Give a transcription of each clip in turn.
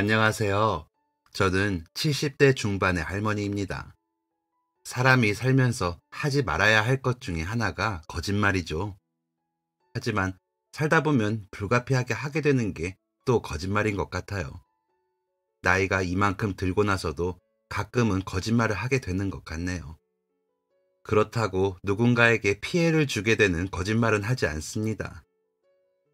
안녕하세요. 저는 70대 중반의 할머니입니다. 사람이 살면서 하지 말아야 할 것 중에 하나가 거짓말이죠. 하지만 살다 보면 불가피하게 하게 되는 게 또 거짓말인 것 같아요. 나이가 이만큼 들고 나서도 가끔은 거짓말을 하게 되는 것 같네요. 그렇다고 누군가에게 피해를 주게 되는 거짓말은 하지 않습니다.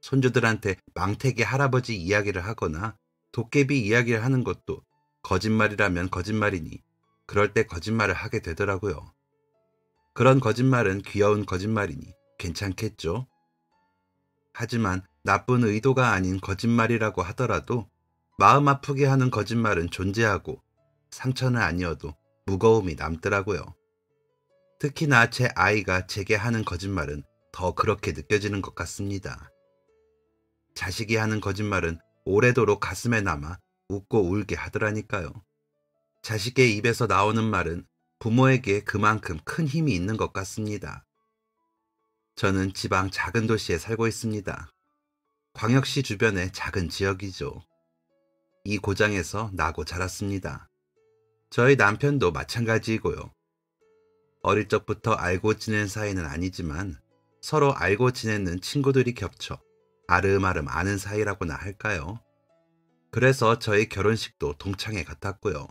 손주들한테 망태기 할아버지 이야기를 하거나 도깨비 이야기를 하는 것도 거짓말이라면 거짓말이니 그럴 때 거짓말을 하게 되더라고요. 그런 거짓말은 귀여운 거짓말이니 괜찮겠죠? 하지만 나쁜 의도가 아닌 거짓말이라고 하더라도 마음 아프게 하는 거짓말은 존재하고 상처는 아니어도 무거움이 남더라고요. 특히나 제 아이가 제게 하는 거짓말은 더 그렇게 느껴지는 것 같습니다. 자식이 하는 거짓말은 오래도록 가슴에 남아 웃고 울게 하더라니까요. 자식의 입에서 나오는 말은 부모에게 그만큼 큰 힘이 있는 것 같습니다. 저는 지방 작은 도시에 살고 있습니다. 광역시 주변의 작은 지역이죠. 이 고장에서 나고 자랐습니다. 저희 남편도 마찬가지이고요. 어릴 적부터 알고 지낸 사이는 아니지만 서로 알고 지내는 친구들이 겹쳐 아름아름 아는 사이라고나 할까요? 그래서 저희 결혼식도 동창회 같았고요.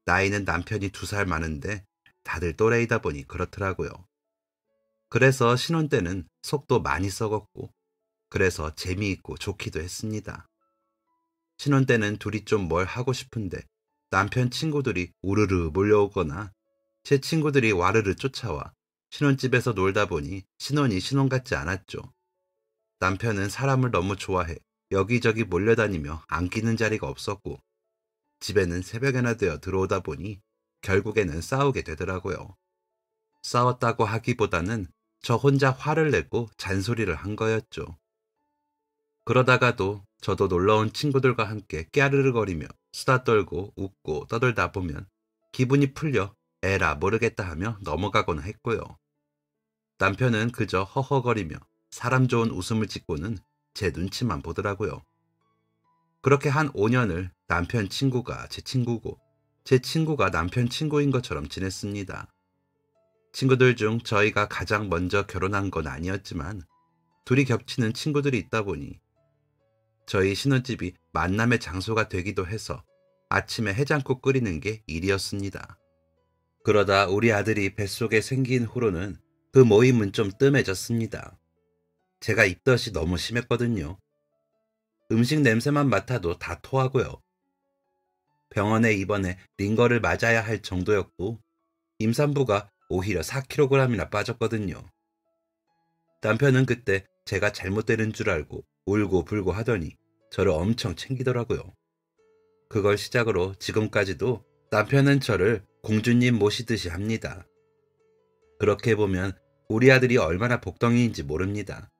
나이는 남편이 2살 많은데 다들 또래이다 보니 그렇더라고요. 그래서 신혼 때는 속도 많이 썩었고 그래서 재미있고 좋기도 했습니다. 신혼 때는 둘이 좀 뭘 하고 싶은데 남편 친구들이 우르르 몰려오거나 제 친구들이 와르르 쫓아와 신혼집에서 놀다 보니 신혼이 신혼 같지 않았죠. 남편은 사람을 너무 좋아해 여기저기 몰려다니며 안기는 자리가 없었고 집에는 새벽에나 되어 들어오다 보니 결국에는 싸우게 되더라고요. 싸웠다고 하기보다는 저 혼자 화를 내고 잔소리를 한 거였죠. 그러다가도 저도 놀러온 친구들과 함께 깨르르거리며 수다 떨고 웃고 떠들다 보면 기분이 풀려 에라 모르겠다 하며 넘어가곤 했고요. 남편은 그저 허허거리며 사람 좋은 웃음을 짓고는 제 눈치만 보더라고요. 그렇게 한 5년을 남편 친구가 제 친구고 제 친구가 남편 친구인 것처럼 지냈습니다. 친구들 중 저희가 가장 먼저 결혼한 건 아니었지만 둘이 겹치는 친구들이 있다 보니 저희 신혼집이 만남의 장소가 되기도 해서 아침에 해장국 끓이는 게 일이었습니다. 그러다 우리 아들이 뱃속에 생긴 후로는 그 모임은 좀 뜸해졌습니다. 제가 입덧이 너무 심했거든요. 음식 냄새만 맡아도 다 토하고요. 병원에 입원해 링거를 맞아야 할 정도였고 임산부가 오히려 4kg이나 빠졌거든요. 남편은 그때 제가 잘못되는 줄 알고 울고 불고 하더니 저를 엄청 챙기더라고요. 그걸 시작으로 지금까지도 남편은 저를 공주님 모시듯이 합니다. 그렇게 보면 우리 아들이 얼마나 복덩이인지 모릅니다.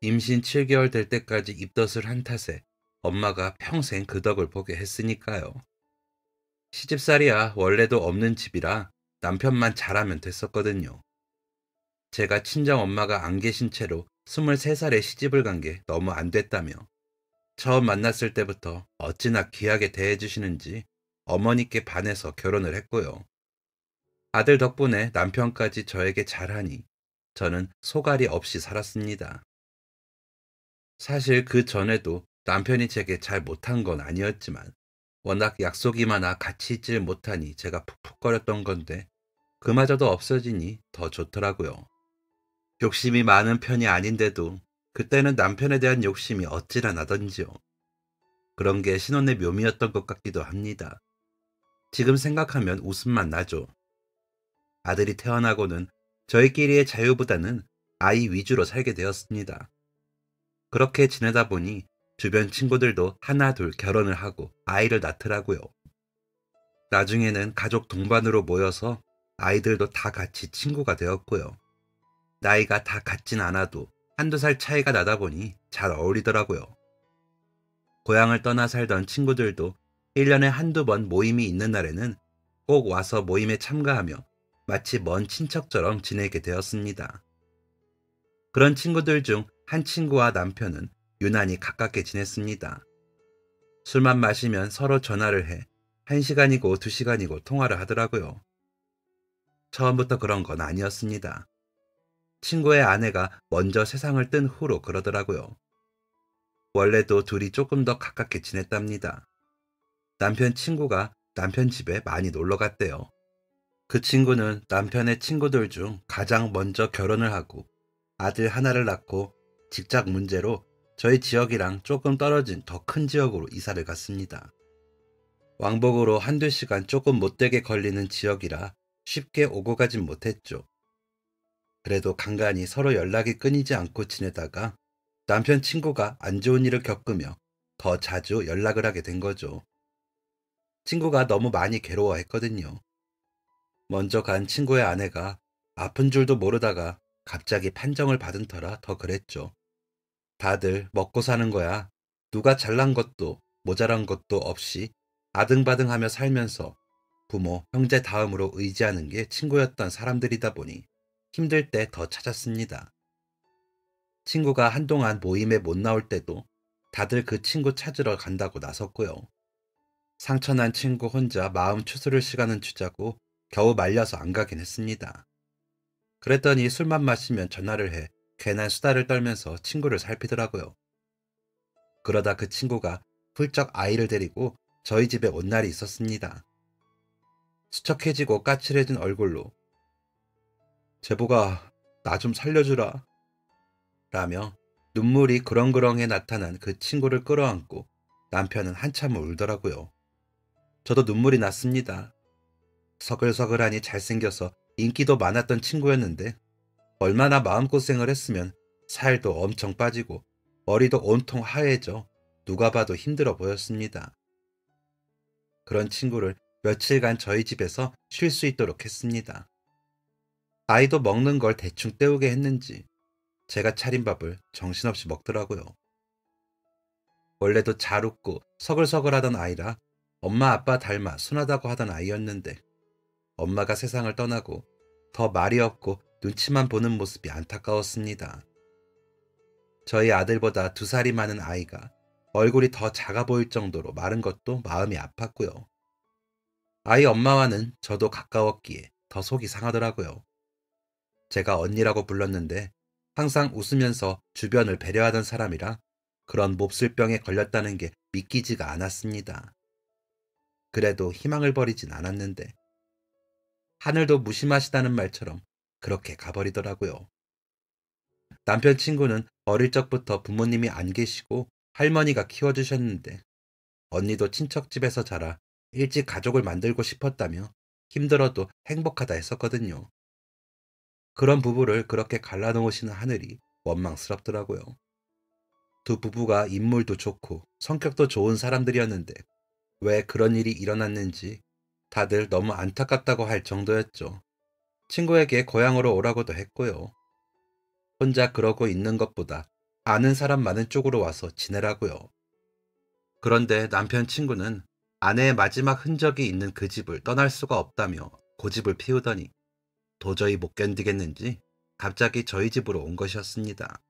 임신 7개월 될 때까지 입덧을 한 탓에 엄마가 평생 그 덕을 보게 했으니까요. 시집살이야 원래도 없는 집이라 남편만 잘하면 됐었거든요. 제가 친정엄마가 안 계신 채로 23살에 시집을 간 게 너무 안 됐다며 처음 만났을 때부터 어찌나 귀하게 대해주시는지 어머니께 반해서 결혼을 했고요. 아들 덕분에 남편까지 저에게 잘하니 저는 소갈이 없이 살았습니다. 사실 그 전에도 남편이 제게 잘 못한 건 아니었지만 워낙 약속이 많아 같이 있질 못하니 제가 푹푹거렸던 건데 그마저도 없어지니 더 좋더라고요. 욕심이 많은 편이 아닌데도 그때는 남편에 대한 욕심이 어찌나 나던지요. 그런 게 신혼의 묘미였던 것 같기도 합니다. 지금 생각하면 웃음만 나죠. 아들이 태어나고는 저희끼리의 자유보다는 아이 위주로 살게 되었습니다. 그렇게 지내다 보니 주변 친구들도 하나 둘 결혼을 하고 아이를 낳더라고요. 나중에는 가족 동반으로 모여서 아이들도 다 같이 친구가 되었고요. 나이가 다 같진 않아도 한두 살 차이가 나다 보니 잘 어울리더라고요. 고향을 떠나 살던 친구들도 1년에 한두 번 모임이 있는 날에는 꼭 와서 모임에 참가하며 마치 먼 친척처럼 지내게 되었습니다. 그런 친구들 중 한 친구와 남편은 유난히 가깝게 지냈습니다. 술만 마시면 서로 전화를 해 1시간이고 2시간이고 통화를 하더라고요. 처음부터 그런 건 아니었습니다. 친구의 아내가 먼저 세상을 뜬 후로 그러더라고요. 원래도 둘이 조금 더 가깝게 지냈답니다. 남편 친구가 남편 집에 많이 놀러 갔대요. 그 친구는 남편의 친구들 중 가장 먼저 결혼을 하고 아들 하나를 낳고 직장 문제로 저희 지역이랑 조금 떨어진 더 큰 지역으로 이사를 갔습니다. 왕복으로 한두 시간 조금 못되게 걸리는 지역이라 쉽게 오고 가진 못했죠. 그래도 간간히 서로 연락이 끊이지 않고 지내다가 남편 친구가 안 좋은 일을 겪으며 더 자주 연락을 하게 된 거죠. 친구가 너무 많이 괴로워했거든요. 먼저 간 친구의 아내가 아픈 줄도 모르다가 갑자기 판정을 받은 터라 더 그랬죠. 다들 먹고 사는 거야. 누가 잘난 것도 모자란 것도 없이 아등바등하며 살면서 부모, 형제 다음으로 의지하는 게 친구였던 사람들이다 보니 힘들 때 더 찾았습니다. 친구가 한동안 모임에 못 나올 때도 다들 그 친구 찾으러 간다고 나섰고요. 상처난 친구 혼자 마음 추스를 시간은 주자고 겨우 말려서 안 가긴 했습니다. 그랬더니 술만 마시면 전화를 해 괜한 수다를 떨면서 친구를 살피더라고요. 그러다 그 친구가 훌쩍 아이를 데리고 저희 집에 온 날이 있었습니다. 수척해지고 까칠해진 얼굴로 제보가 나 좀 살려주라 라며 눈물이 그렁그렁해 나타난 그 친구를 끌어안고 남편은 한참을 울더라고요. 저도 눈물이 났습니다. 서글서글하니 잘생겨서 인기도 많았던 친구였는데 얼마나 마음고생을 했으면 살도 엄청 빠지고 머리도 온통 하얘져 누가 봐도 힘들어 보였습니다. 그런 친구를 며칠간 저희 집에서 쉴 수 있도록 했습니다. 아이도 먹는 걸 대충 때우게 했는지 제가 차린 밥을 정신없이 먹더라고요. 원래도 잘 웃고 서글서글하던 아이라 엄마 아빠 닮아 순하다고 하던 아이였는데 엄마가 세상을 떠나고 더 말이 없고 눈치만 보는 모습이 안타까웠습니다. 저희 아들보다 2살이 많은 아이가 얼굴이 더 작아 보일 정도로 마른 것도 마음이 아팠고요. 아이 엄마와는 저도 가까웠기에 더 속이 상하더라고요. 제가 언니라고 불렀는데 항상 웃으면서 주변을 배려하던 사람이라 그런 몹쓸병에 걸렸다는 게 믿기지가 않았습니다. 그래도 희망을 버리진 않았는데 하늘도 무심하시다는 말처럼 그렇게 가버리더라고요. 남편 친구는 어릴 적부터 부모님이 안 계시고 할머니가 키워주셨는데 언니도 친척집에서 자라 일찍 가족을 만들고 싶었다며 힘들어도 행복하다 했었거든요. 그런 부부를 그렇게 갈라놓으시는 하늘이 원망스럽더라고요. 두 부부가 인물도 좋고 성격도 좋은 사람들이었는데 왜 그런 일이 일어났는지 다들 너무 안타깝다고 할 정도였죠. 친구에게 고향으로 오라고도 했고요. 혼자 그러고 있는 것보다 아는 사람 많은 쪽으로 와서 지내라고요. 그런데 남편 친구는 아내의 마지막 흔적이 있는 그 집을 떠날 수가 없다며 고집을 피우더니 도저히 못 견디겠는지 갑자기 저희 집으로 온 것이었습니다.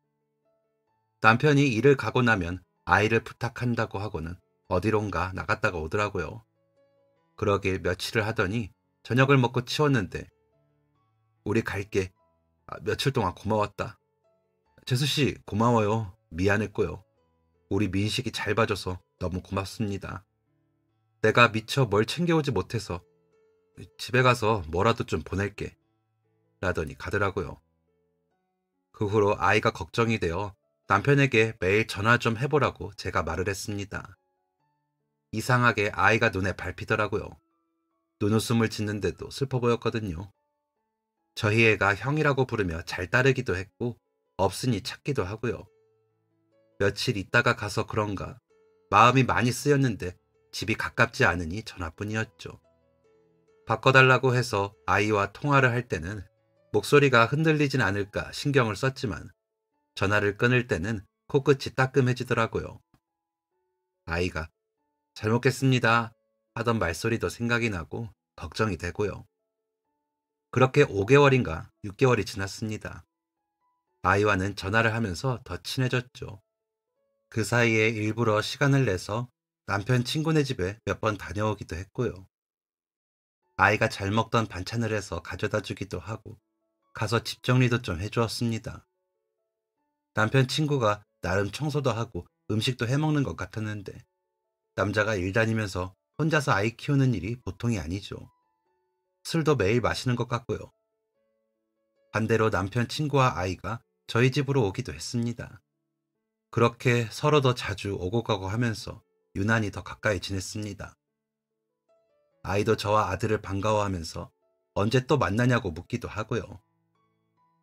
남편이 일을 가고 나면 아이를 부탁한다고 하고는 어디론가 나갔다가 오더라고요. 그러길 며칠을 하더니 저녁을 먹고 치웠는데 우리 갈게. 며칠 동안 고마웠다. 재수씨 고마워요. 미안했고요. 우리 민식이 잘 봐줘서 너무 고맙습니다. 내가 미처 뭘 챙겨오지 못해서 집에 가서 뭐라도 좀 보낼게. 라더니 가더라고요. 그 후로 아이가 걱정이 되어 남편에게 매일 전화 좀 해보라고 제가 말을 했습니다. 이상하게 아이가 눈에 밟히더라고요. 눈웃음을 짓는데도 슬퍼 보였거든요. 저희 애가 형이라고 부르며 잘 따르기도 했고 없으니 찾기도 하고요. 며칠 있다가 가서 그런가 마음이 많이 쓰였는데 집이 가깝지 않으니 전화뿐이었죠. 바꿔달라고 해서 아이와 통화를 할 때는 목소리가 흔들리진 않을까 신경을 썼지만 전화를 끊을 때는 코끝이 따끔해지더라고요. 아이가 잘 먹겠습니다 하던 말소리도 생각이 나고 걱정이 되고요. 그렇게 5개월인가 6개월이 지났습니다. 아이와는 전화를 하면서 더 친해졌죠. 그 사이에 일부러 시간을 내서 남편 친구네 집에 몇 번 다녀오기도 했고요. 아이가 잘 먹던 반찬을 해서 가져다 주기도 하고 가서 집 정리도 좀 해주었습니다. 남편 친구가 나름 청소도 하고 음식도 해먹는 것 같았는데 남자가 일 다니면서 혼자서 아이 키우는 일이 보통이 아니죠. 술도 매일 마시는 것 같고요. 반대로 남편 친구와 아이가 저희 집으로 오기도 했습니다. 그렇게 서로 더 자주 오고 가고 하면서 유난히 더 가까이 지냈습니다. 아이도 저와 아들을 반가워하면서 언제 또 만나냐고 묻기도 하고요.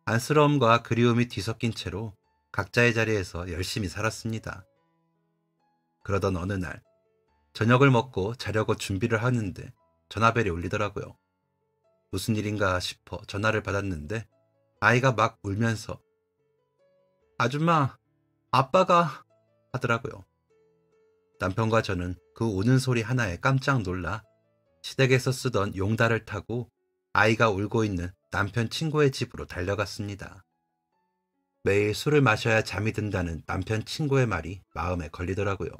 안쓰러움과 그리움이 뒤섞인 채로 각자의 자리에서 열심히 살았습니다. 그러던 어느 날 저녁을 먹고 자려고 준비를 하는데 전화벨이 울리더라고요. 무슨 일인가 싶어 전화를 받았는데 아이가 막 울면서 아줌마, 아빠가 하더라고요. 남편과 저는 그 우는 소리 하나에 깜짝 놀라 시댁에서 쓰던 용달을 타고 아이가 울고 있는 남편 친구의 집으로 달려갔습니다. 매일 술을 마셔야 잠이 든다는 남편 친구의 말이 마음에 걸리더라고요.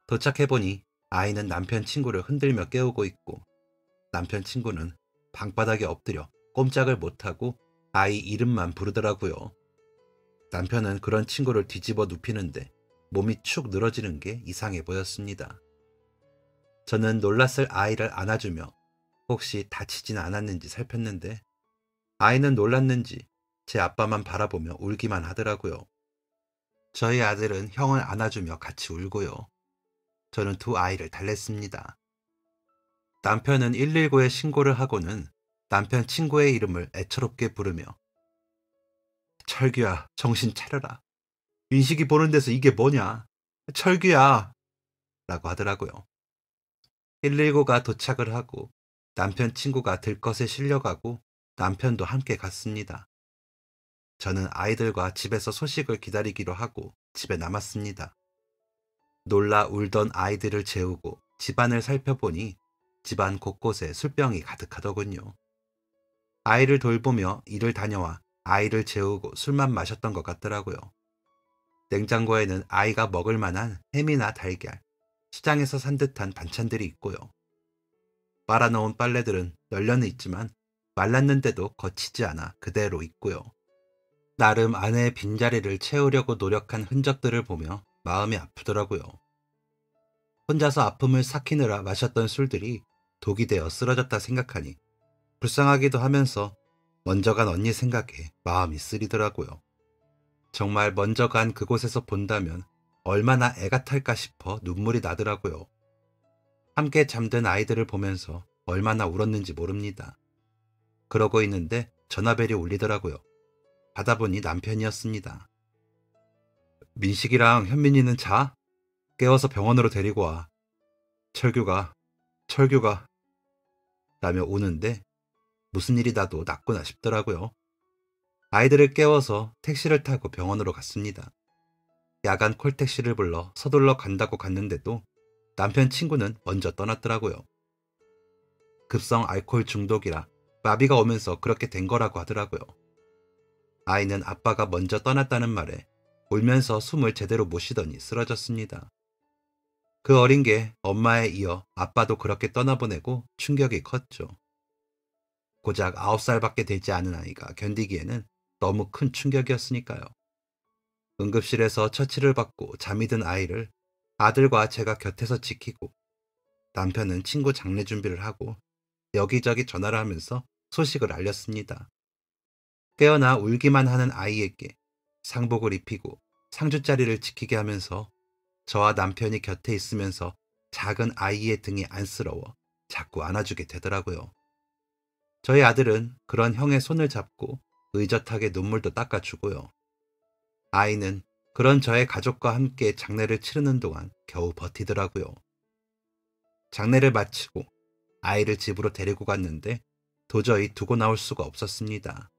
도착해보니 아이는 남편 친구를 흔들며 깨우고 있고 남편 친구는 방바닥에 엎드려 꼼짝을 못하고 아이 이름만 부르더라고요. 남편은 그런 친구를 뒤집어 눕히는데 몸이 축 늘어지는 게 이상해 보였습니다. 저는 놀랐을 아이를 안아주며 혹시 다치진 않았는지 살폈는데 아이는 놀랐는지 제 아빠만 바라보며 울기만 하더라고요. 저희 아들은 형을 안아주며 같이 울고요. 저는 두 아이를 달랬습니다. 남편은 119에 신고를 하고는 남편 친구의 이름을 애처롭게 부르며 철규야, 정신 차려라. 민식이 보는 데서 이게 뭐냐? 철규야! 라고 하더라고요. 119가 도착을 하고 남편 친구가 들것에 실려가고 남편도 함께 갔습니다. 저는 아이들과 집에서 소식을 기다리기로 하고 집에 남았습니다. 놀라 울던 아이들을 재우고 집안을 살펴보니 집안 곳곳에 술병이 가득하더군요. 아이를 돌보며 일을 다녀와 아이를 재우고 술만 마셨던 것 같더라고요. 냉장고에는 아이가 먹을 만한 햄이나 달걀, 시장에서 산 듯한 반찬들이 있고요. 빨아놓은 빨래들은 널려는 있지만 말랐는데도 거치지 않아 그대로 있고요. 나름 아내의 빈자리를 채우려고 노력한 흔적들을 보며 마음이 아프더라고요. 혼자서 아픔을 삭히느라 마셨던 술들이 독이 되어 쓰러졌다 생각하니 불쌍하기도 하면서 먼저 간 언니 생각에 마음이 쓰리더라고요. 정말 먼저 간 그곳에서 본다면 얼마나 애가 탈까 싶어 눈물이 나더라고요. 함께 잠든 아이들을 보면서 얼마나 울었는지 모릅니다. 그러고 있는데 전화벨이 울리더라고요. 받아보니 남편이었습니다. 민식이랑 현민이는 자? 깨워서 병원으로 데리고 와. 철규가 라며 우는데 무슨 일이 나도 났구나 싶더라고요. 아이들을 깨워서 택시를 타고 병원으로 갔습니다. 야간 콜택시를 불러 서둘러 간다고 갔는데도 남편 친구는 먼저 떠났더라고요. 급성 알코올 중독이라 마비가 오면서 그렇게 된 거라고 하더라고요. 아이는 아빠가 먼저 떠났다는 말에 울면서 숨을 제대로 못 쉬더니 쓰러졌습니다. 그 어린 게 엄마에 이어 아빠도 그렇게 떠나보내고 충격이 컸죠. 고작 9살밖에 되지 않은 아이가 견디기에는 너무 큰 충격이었으니까요. 응급실에서 처치를 받고 잠이 든 아이를 아들과 제가 곁에서 지키고 남편은 친구 장례 준비를 하고 여기저기 전화를 하면서 소식을 알렸습니다. 깨어나 울기만 하는 아이에게 상복을 입히고 상주자리를 지키게 하면서 저와 남편이 곁에 있으면서 작은 아이의 등이 안쓰러워 자꾸 안아주게 되더라고요. 저희 아들은 그런 형의 손을 잡고 의젓하게 눈물도 닦아주고요. 아이는 그런 저의 가족과 함께 장례를 치르는 동안 겨우 버티더라고요. 장례를 마치고 아이를 집으로 데리고 갔는데 도저히 두고 나올 수가 없었습니다.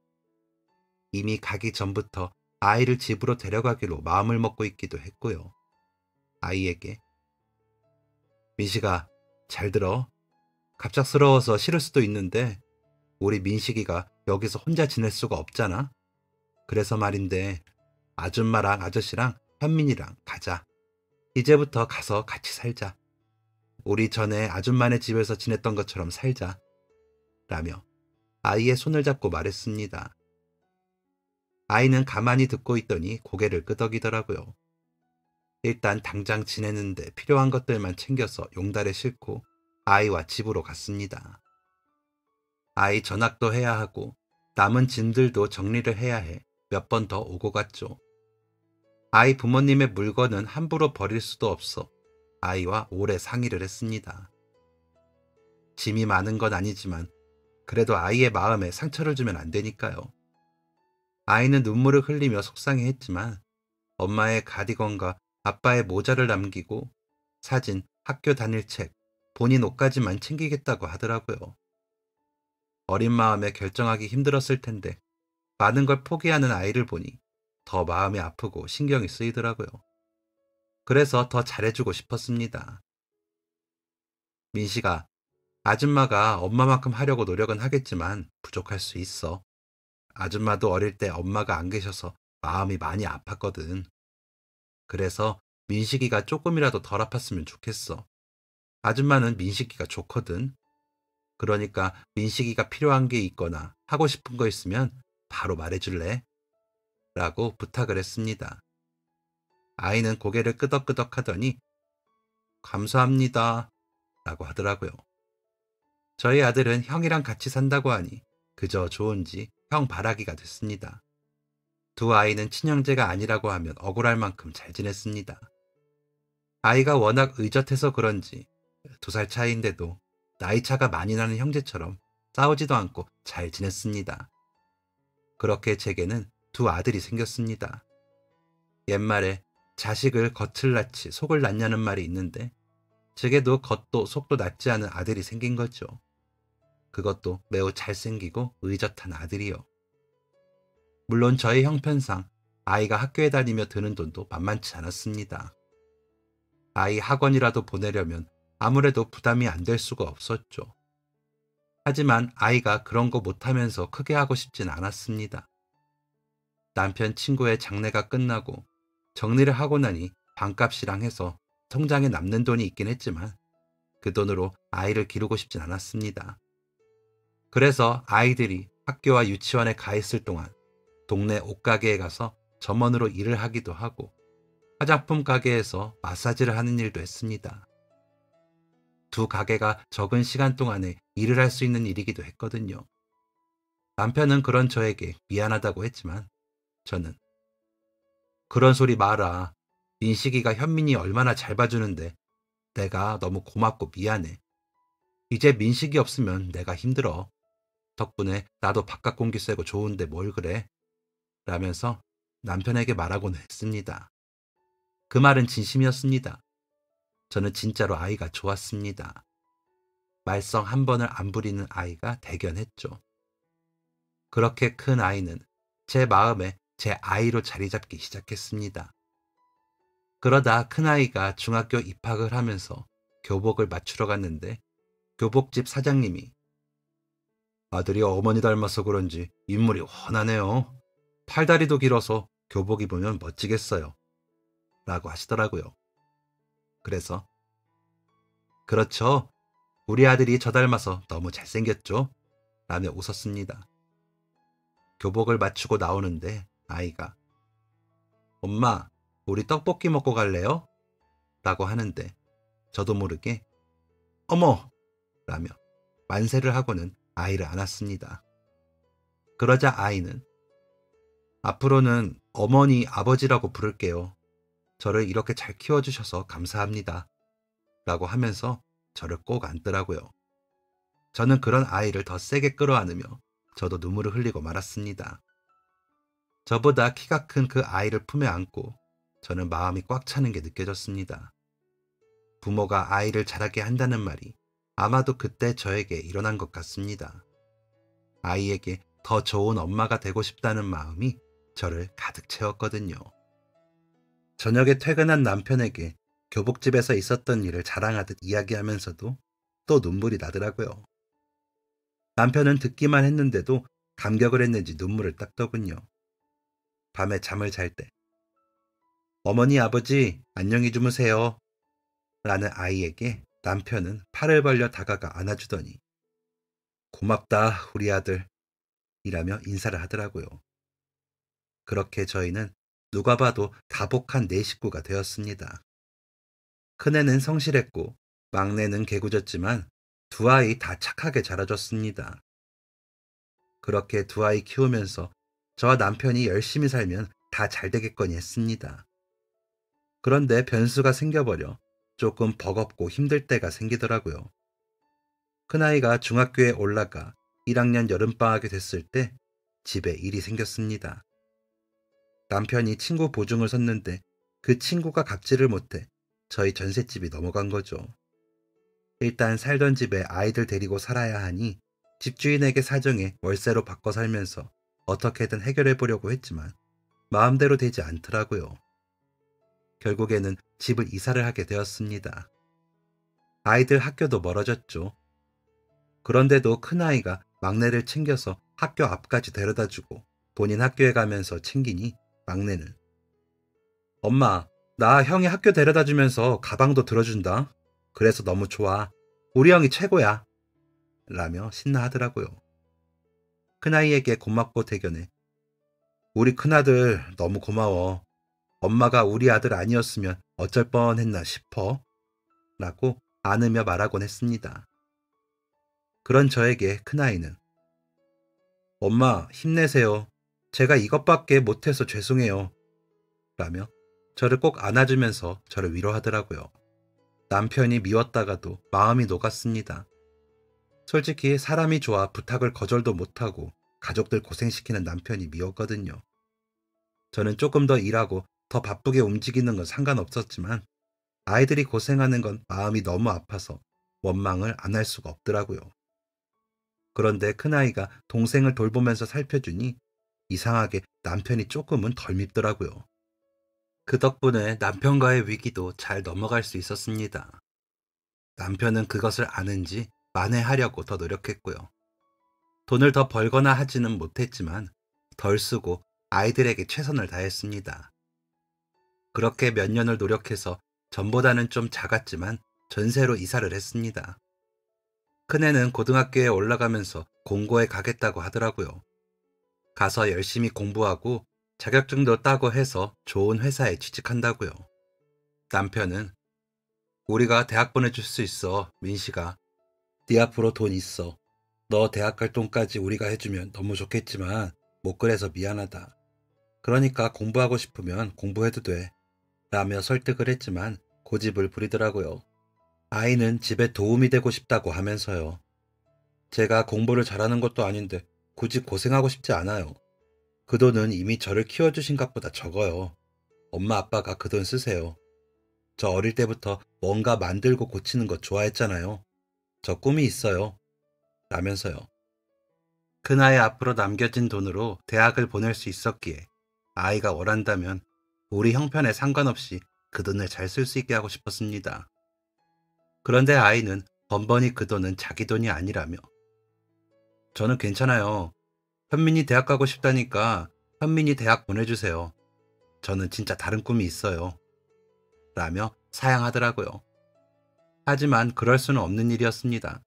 이미 가기 전부터 아이를 집으로 데려가기로 마음을 먹고 있기도 했고요. 아이에게 민식아, 잘 들어. 갑작스러워서 싫을 수도 있는데 우리 민식이가 여기서 혼자 지낼 수가 없잖아. 그래서 말인데 아줌마랑 아저씨랑 현민이랑 가자. 이제부터 가서 같이 살자. 우리 전에 아줌마네 집에서 지냈던 것처럼 살자. 라며 아이의 손을 잡고 말했습니다. 아이는 가만히 듣고 있더니 고개를 끄덕이더라고요. 일단 당장 지내는데 필요한 것들만 챙겨서 용달에 싣고 아이와 집으로 갔습니다. 아이 전학도 해야 하고 남은 짐들도 정리를 해야 해 몇 번 더 오고 갔죠. 아이 부모님의 물건은 함부로 버릴 수도 없어 아이와 오래 상의를 했습니다. 짐이 많은 건 아니지만 그래도 아이의 마음에 상처를 주면 안 되니까요. 아이는 눈물을 흘리며 속상해했지만 엄마의 가디건과 아빠의 모자를 남기고 사진, 학교 다닐 책, 본인 옷까지만 챙기겠다고 하더라고요. 어린 마음에 결정하기 힘들었을 텐데 많은 걸 포기하는 아이를 보니 더 마음이 아프고 신경이 쓰이더라고요. 그래서 더 잘해주고 싶었습니다. 민식아, 아줌마가 엄마만큼 하려고 노력은 하겠지만 부족할 수 있어. 아줌마도 어릴 때 엄마가 안 계셔서 마음이 많이 아팠거든. 그래서 민식이가 조금이라도 덜 아팠으면 좋겠어. 아줌마는 민식이가 좋거든. 그러니까 민식이가 필요한 게 있거나 하고 싶은 거 있으면 바로 말해줄래? 라고 부탁을 했습니다. 아이는 고개를 끄덕끄덕 하더니 감사합니다. 라고 하더라고요. 저희 아들은 형이랑 같이 산다고 하니 그저 좋은지 형 바라기가 됐습니다. 두 아이는 친형제가 아니라고 하면 억울할 만큼 잘 지냈습니다. 아이가 워낙 의젓해서 그런지 2살 차이인데도 나이 차가 많이 나는 형제처럼 싸우지도 않고 잘 지냈습니다. 그렇게 제게는 두 아들이 생겼습니다. 옛말에 자식을 겉을 낳지 속을 낳냐는 말이 있는데 제게도 겉도 속도 낳지 않은 아들이 생긴 거죠. 그것도 매우 잘생기고 의젓한 아들이요. 물론 저희 형편상 아이가 학교에 다니며 드는 돈도 만만치 않았습니다. 아이 학원이라도 보내려면 아무래도 부담이 안 될 수가 없었죠. 하지만 아이가 그런 거 못하면서 크게 하고 싶진 않았습니다. 남편 친구의 장례가 끝나고 정리를 하고 나니 반값이랑 해서 통장에 남는 돈이 있긴 했지만 그 돈으로 아이를 기르고 싶진 않았습니다. 그래서 아이들이 학교와 유치원에 가 있을 동안 동네 옷가게에 가서 점원으로 일을 하기도 하고 화장품 가게에서 마사지를 하는 일도 했습니다. 두 가게가 적은 시간 동안에 일을 할 수 있는 일이기도 했거든요. 남편은 그런 저에게 미안하다고 했지만 저는 그런 소리 마라. 민식이가 현민이 얼마나 잘 봐주는데 내가 너무 고맙고 미안해. 이제 민식이 없으면 내가 힘들어. 덕분에 나도 바깥 공기 쐬고 좋은데 뭘 그래? 라면서 남편에게 말하고는 했습니다. 그 말은 진심이었습니다. 저는 진짜로 아이가 좋았습니다. 말썽 한 번을 안 부리는 아이가 대견했죠. 그렇게 큰 아이는 제 마음에 제 아이로 자리 잡기 시작했습니다. 그러다 큰 아이가 중학교 입학을 하면서 교복을 맞추러 갔는데 교복집 사장님이 아들이 어머니 닮아서 그런지 인물이 훤하네요. 팔다리도 길어서 교복 입으면 멋지겠어요. 라고 하시더라고요. 그래서 그렇죠. 우리 아들이 저 닮아서 너무 잘생겼죠? 라며 웃었습니다. 교복을 맞추고 나오는데 아이가 엄마, 우리 떡볶이 먹고 갈래요? 라고 하는데 저도 모르게 어머! 라며 만세를 하고는 아이를 안았습니다. 그러자 아이는 앞으로는 어머니, 아버지라고 부를게요. 저를 이렇게 잘 키워주셔서 감사합니다. 라고 하면서 저를 꼭 안더라고요. 저는 그런 아이를 더 세게 끌어안으며 저도 눈물을 흘리고 말았습니다. 저보다 키가 큰 그 아이를 품에 안고 저는 마음이 꽉 차는 게 느껴졌습니다. 부모가 아이를 자라게 한다는 말이 아마도 그때 저에게 일어난 것 같습니다. 아이에게 더 좋은 엄마가 되고 싶다는 마음이 저를 가득 채웠거든요. 저녁에 퇴근한 남편에게 교복집에서 있었던 일을 자랑하듯 이야기하면서도 또 눈물이 나더라고요. 남편은 듣기만 했는데도 감격을 했는지 눈물을 닦더군요. 밤에 잠을 잘 때 어머니, 아버지, 안녕히 주무세요. 라는 아이에게 남편은 팔을 벌려 다가가 안아주더니 고맙다, 우리 아들. 이라며 인사를 하더라고요. 그렇게 저희는 누가 봐도 다복한 네 식구가 되었습니다. 큰애는 성실했고 막내는 개구졌지만 두 아이 다 착하게 자라줬습니다. 그렇게 두 아이 키우면서 저와 남편이 열심히 살면 다 잘 되겠거니 했습니다. 그런데 변수가 생겨버려 조금 버겁고 힘들 때가 생기더라고요. 큰아이가 중학교에 올라가 1학년 여름방학이 됐을 때 집에 일이 생겼습니다. 남편이 친구 보증을 섰는데 그 친구가 갚지를 못해 저희 전셋집이 넘어간 거죠. 일단 살던 집에 아이들 데리고 살아야 하니 집주인에게 사정해 월세로 바꿔 살면서 어떻게든 해결해 보려고 했지만 마음대로 되지 않더라고요. 결국에는 집을 이사를 하게 되었습니다. 아이들 학교도 멀어졌죠. 그런데도 큰아이가 막내를 챙겨서 학교 앞까지 데려다주고 본인 학교에 가면서 챙기니 막내는 엄마, 나 형이 학교 데려다주면서 가방도 들어준다. 그래서 너무 좋아. 우리 형이 최고야. 라며 신나하더라고요. 큰아이에게 고맙고 대견해. 우리 큰아들 너무 고마워. 엄마가 우리 아들 아니었으면 어쩔 뻔했나 싶어. 라고 안으며 말하곤 했습니다. 그런 저에게 큰아이는 엄마 힘내세요. 제가 이것밖에 못해서 죄송해요. 라며 저를 꼭 안아주면서 저를 위로하더라고요. 남편이 미웠다가도 마음이 녹았습니다. 솔직히 사람이 좋아 부탁을 거절도 못하고 가족들 고생시키는 남편이 미웠거든요. 저는 조금 더 일하고 더 바쁘게 움직이는 건 상관없었지만 아이들이 고생하는 건 마음이 너무 아파서 원망을 안 할 수가 없더라고요. 그런데 큰아이가 동생을 돌보면서 살펴주니 이상하게 남편이 조금은 덜 밉더라고요. 그 덕분에 남편과의 위기도 잘 넘어갈 수 있었습니다. 남편은 그것을 아는지 만회하려고 더 노력했고요. 돈을 더 벌거나 하지는 못했지만 덜 쓰고 아이들에게 최선을 다했습니다. 그렇게 몇 년을 노력해서 전보다는 좀 작았지만 전세로 이사를 했습니다. 큰애는 고등학교에 올라가면서 공고에 가겠다고 하더라고요. 가서 열심히 공부하고 자격증도 따고 해서 좋은 회사에 취직한다고요. 남편은 우리가 대학 보내줄 수 있어, 민식아. 네 앞으로 돈 있어. 너 대학 갈 돈까지 우리가 해주면 너무 좋겠지만 못 그래서 미안하다. 그러니까 공부하고 싶으면 공부해도 돼. 라며 설득을 했지만 고집을 부리더라고요. 아이는 집에 도움이 되고 싶다고 하면서요. 제가 공부를 잘하는 것도 아닌데 굳이 고생하고 싶지 않아요. 그 돈은 이미 저를 키워주신 것보다 적어요. 엄마 아빠가 그 돈 쓰세요. 저 어릴 때부터 뭔가 만들고 고치는 거 좋아했잖아요. 저 꿈이 있어요. 라면서요. 큰아이 앞으로 남겨진 돈으로 대학을 보낼 수 있었기에 아이가 원한다면 우리 형편에 상관없이 그 돈을 잘 쓸 수 있게 하고 싶었습니다. 그런데 아이는 번번이 그 돈은 자기 돈이 아니라며 저는 괜찮아요. 현민이 대학 가고 싶다니까 현민이 대학 보내주세요. 저는 진짜 다른 꿈이 있어요. 라며 사양하더라고요. 하지만 그럴 수는 없는 일이었습니다.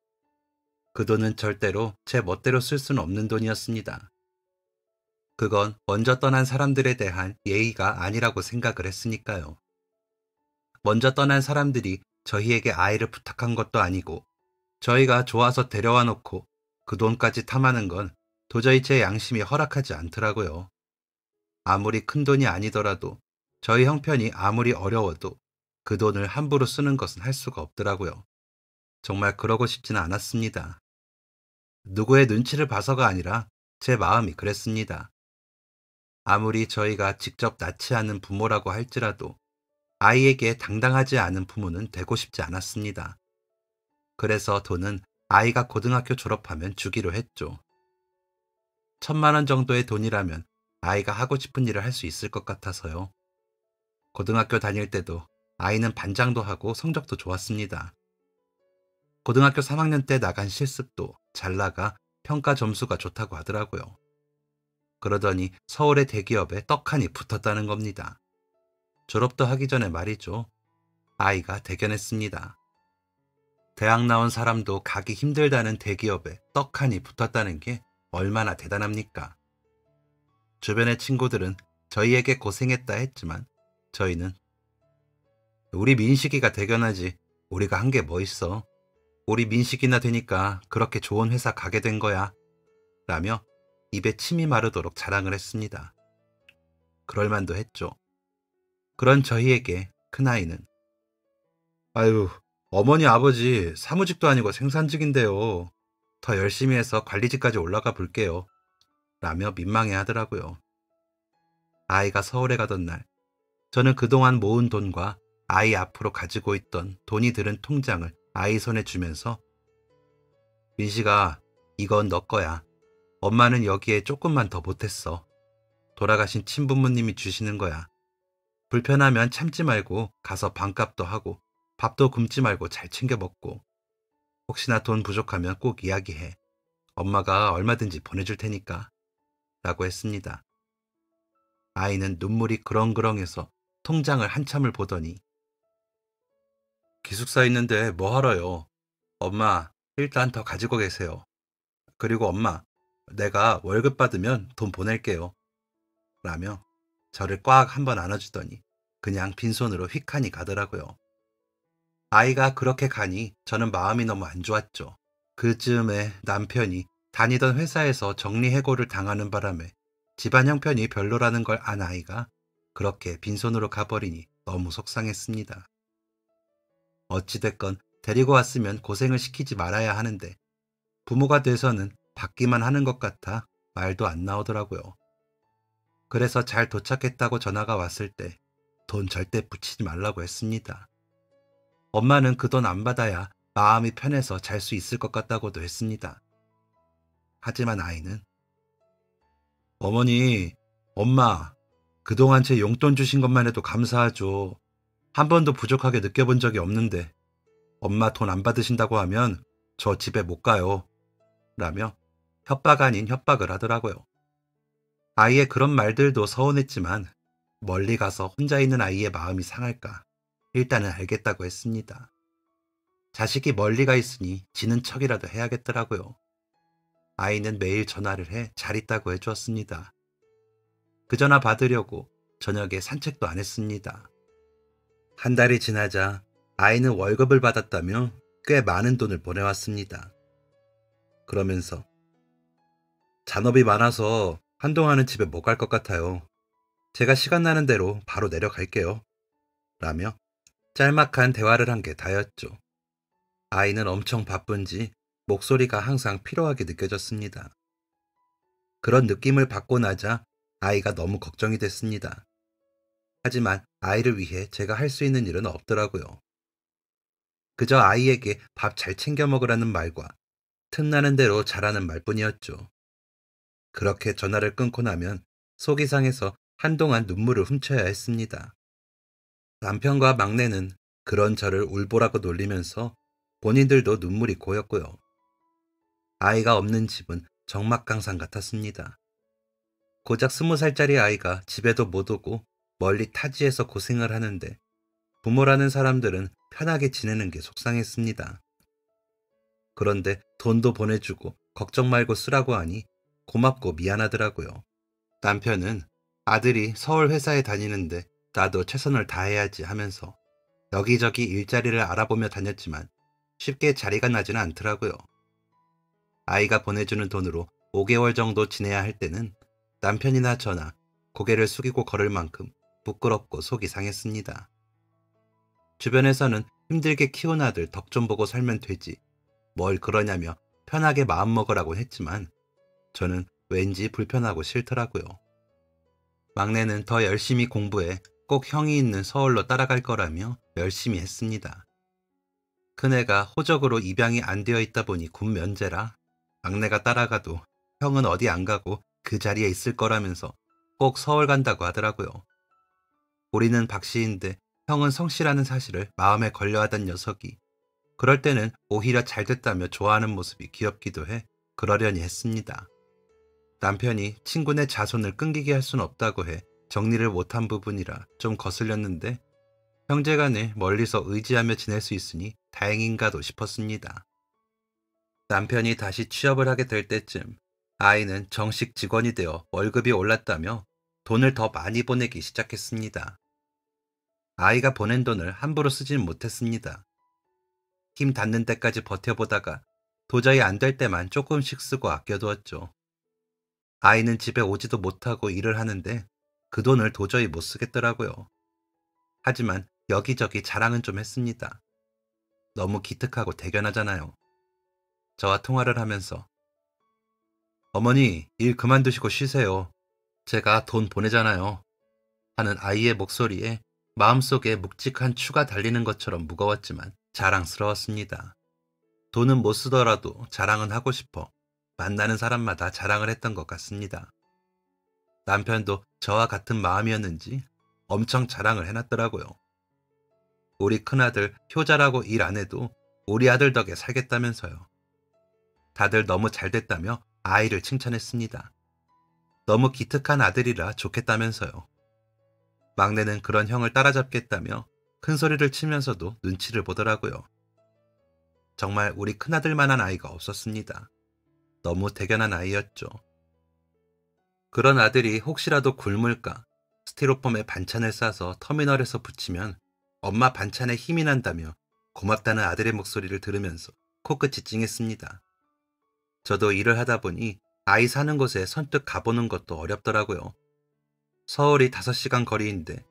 그 돈은 절대로 제 멋대로 쓸 수는 없는 돈이었습니다. 그건 먼저 떠난 사람들에 대한 예의가 아니라고 생각을 했으니까요. 먼저 떠난 사람들이 저희에게 아이를 부탁한 것도 아니고 저희가 좋아서 데려와 놓고 그 돈까지 탐하는 건 도저히 제 양심이 허락하지 않더라고요. 아무리 큰 돈이 아니더라도 저희 형편이 아무리 어려워도 그 돈을 함부로 쓰는 것은 할 수가 없더라고요. 정말 그러고 싶지는 않았습니다. 누구의 눈치를 봐서가 아니라 제 마음이 그랬습니다. 아무리 저희가 직접 낳지 않은 부모라고 할지라도 아이에게 당당하지 않은 부모는 되고 싶지 않았습니다. 그래서 돈은 아이가 고등학교 졸업하면 주기로 했죠. 1,000만 원 정도의 돈이라면 아이가 하고 싶은 일을 할 수 있을 것 같아서요. 고등학교 다닐 때도 아이는 반장도 하고 성적도 좋았습니다. 고등학교 3학년 때 나간 실습도 잘 나가 평가 점수가 좋다고 하더라고요. 그러더니 서울의 대기업에 떡하니 붙었다는 겁니다. 졸업도 하기 전에 말이죠. 아이가 대견했습니다. 대학 나온 사람도 가기 힘들다는 대기업에 떡하니 붙었다는 게 얼마나 대단합니까? 주변의 친구들은 저희에게 고생했다 했지만 저희는 우리 민식이가 대견하지 우리가 한 게 뭐 있어. 우리 민식이나 되니까 그렇게 좋은 회사 가게 된 거야. 라며 입에 침이 마르도록 자랑을 했습니다. 그럴만도 했죠. 그런 저희에게 큰아이는 아유, 어머니 아버지 사무직도 아니고 생산직인데요. 더 열심히 해서 관리직까지 올라가 볼게요. 라며 민망해 하더라고요. 아이가 서울에 가던 날 저는 그동안 모은 돈과 아이 앞으로 가지고 있던 돈이 들은 통장을 아이 손에 주면서 민식아, 이건 너 거야. 엄마는 여기에 조금만 더 보탰어. 돌아가신 친부모님이 주시는 거야. 불편하면 참지 말고 가서 반값도 하고 밥도 굶지 말고 잘 챙겨 먹고 혹시나 돈 부족하면 꼭 이야기해. 엄마가 얼마든지 보내줄 테니까. 라고 했습니다. 아이는 눈물이 그렁그렁해서 통장을 한참을 보더니 기숙사 있는데 뭐 하러요? 엄마, 일단 더 가지고 계세요. 그리고 엄마, 내가 월급 받으면 돈 보낼게요. 라며 저를 꽉 한번 안아주더니 그냥 빈손으로 휙하니 가더라고요. 아이가 그렇게 가니 저는 마음이 너무 안 좋았죠. 그즈음에 남편이 다니던 회사에서 정리해고를 당하는 바람에 집안 형편이 별로라는 걸 안 아이가 그렇게 빈손으로 가버리니 너무 속상했습니다. 어찌됐건 데리고 왔으면 고생을 시키지 말아야 하는데 부모가 돼서는 받기만 하는 것 같아 말도 안 나오더라고요. 그래서 잘 도착했다고 전화가 왔을 때 돈 절대 붙이지 말라고 했습니다. 엄마는 그 돈 안 받아야 마음이 편해서 잘 수 있을 것 같다고도 했습니다. 하지만 아이는 어머니, 엄마, 그동안 제 용돈 주신 것만 해도 감사하죠. 한 번도 부족하게 느껴본 적이 없는데 엄마 돈 안 받으신다고 하면 저 집에 못 가요. 라며 협박 아닌 협박을 하더라고요. 아이의 그런 말들도 서운했지만 멀리 가서 혼자 있는 아이의 마음이 상할까 일단은 알겠다고 했습니다. 자식이 멀리 가 있으니 지는 척이라도 해야겠더라고요. 아이는 매일 전화를 해 잘 있다고 해주었습니다. 그 전화 받으려고 저녁에 산책도 안 했습니다. 한 달이 지나자 아이는 월급을 받았다며 꽤 많은 돈을 보내왔습니다. 그러면서 잔업이 많아서 한동안은 집에 못 갈 것 같아요. 제가 시간 나는 대로 바로 내려갈게요. 라며 짤막한 대화를 한 게 다였죠. 아이는 엄청 바쁜지 목소리가 항상 피로하게 느껴졌습니다. 그런 느낌을 받고 나자 아이가 너무 걱정이 됐습니다. 하지만 아이를 위해 제가 할 수 있는 일은 없더라고요. 그저 아이에게 밥 잘 챙겨 먹으라는 말과 틈나는 대로 잘하는 말뿐이었죠. 그렇게 전화를 끊고 나면 속이 상해서 한동안 눈물을 훔쳐야 했습니다. 남편과 막내는 그런 저를 울보라고 놀리면서 본인들도 눈물이 고였고요. 아이가 없는 집은 적막강산 같았습니다. 고작 20살짜리 아이가 집에도 못 오고 멀리 타지에서 고생을 하는데 부모라는 사람들은 편하게 지내는 게 속상했습니다. 그런데 돈도 보내주고 걱정 말고 쓰라고 하니 고맙고 미안하더라고요. 남편은 아들이 서울 회사에 다니는데 나도 최선을 다해야지 하면서 여기저기 일자리를 알아보며 다녔지만 쉽게 자리가 나지는 않더라고요. 아이가 보내주는 돈으로 5개월 정도 지내야 할 때는 남편이나 저나 고개를 숙이고 걸을 만큼 부끄럽고 속이 상했습니다. 주변에서는 힘들게 키운 아들 덕 좀 보고 살면 되지 뭘 그러냐며 편하게 마음먹으라고 했지만 저는 왠지 불편하고 싫더라고요. 막내는 더 열심히 공부해 꼭 형이 있는 서울로 따라갈 거라며 열심히 했습니다. 큰애가 호적으로 입양이 안 되어 있다 보니 군 면제라 막내가 따라가도 형은 어디 안 가고 그 자리에 있을 거라면서 꼭 서울 간다고 하더라고요. 우리는 박씨인데 형은 성씨라는 사실을 마음에 걸려하던 녀석이 그럴 때는 오히려 잘 됐다며 좋아하는 모습이 귀엽기도 해 그러려니 했습니다. 남편이 친구네 자손을 끊기게 할 순 없다고 해 정리를 못한 부분이라 좀 거슬렸는데 형제간에 멀리서 의지하며 지낼 수 있으니 다행인가도 싶었습니다. 남편이 다시 취업을 하게 될 때쯤 아이는 정식 직원이 되어 월급이 올랐다며 돈을 더 많이 보내기 시작했습니다. 아이가 보낸 돈을 함부로 쓰진 못했습니다. 힘 닿는 데까지 버텨보다가 도저히 안 될 때만 조금씩 쓰고 아껴두었죠. 아이는 집에 오지도 못하고 일을 하는데 그 돈을 도저히 못 쓰겠더라고요. 하지만 여기저기 자랑은 좀 했습니다. 너무 기특하고 대견하잖아요. 저와 통화를 하면서 어머니, 일 그만두시고 쉬세요. 제가 돈 보내잖아요. 하는 아이의 목소리에 마음속에 묵직한 추가 달리는 것처럼 무거웠지만 자랑스러웠습니다. 돈은 못 쓰더라도 자랑은 하고 싶어 만나는 사람마다 자랑을 했던 것 같습니다. 남편도 저와 같은 마음이었는지 엄청 자랑을 해놨더라고요. 우리 큰아들 효자라고 일 안 해도 우리 아들 덕에 살겠다면서요. 다들 너무 잘 됐다며 아이를 칭찬했습니다. 너무 기특한 아들이라 좋겠다면서요. 막내는 그런 형을 따라잡겠다며 큰 소리를 치면서도 눈치를 보더라고요. 정말 우리 큰아들만한 아이가 없었습니다. 너무 대견한 아이였죠. 그런 아들이 혹시라도 굶을까 스티로폼에 반찬을 싸서 터미널에서 붙이면 엄마 반찬에 힘이 난다며 고맙다는 아들의 목소리를 들으면서 코끝이 찡했습니다. 저도 일을 하다 보니 아이 사는 곳에 선뜻 가보는 것도 어렵더라고요. 서울이 5시간 거리인데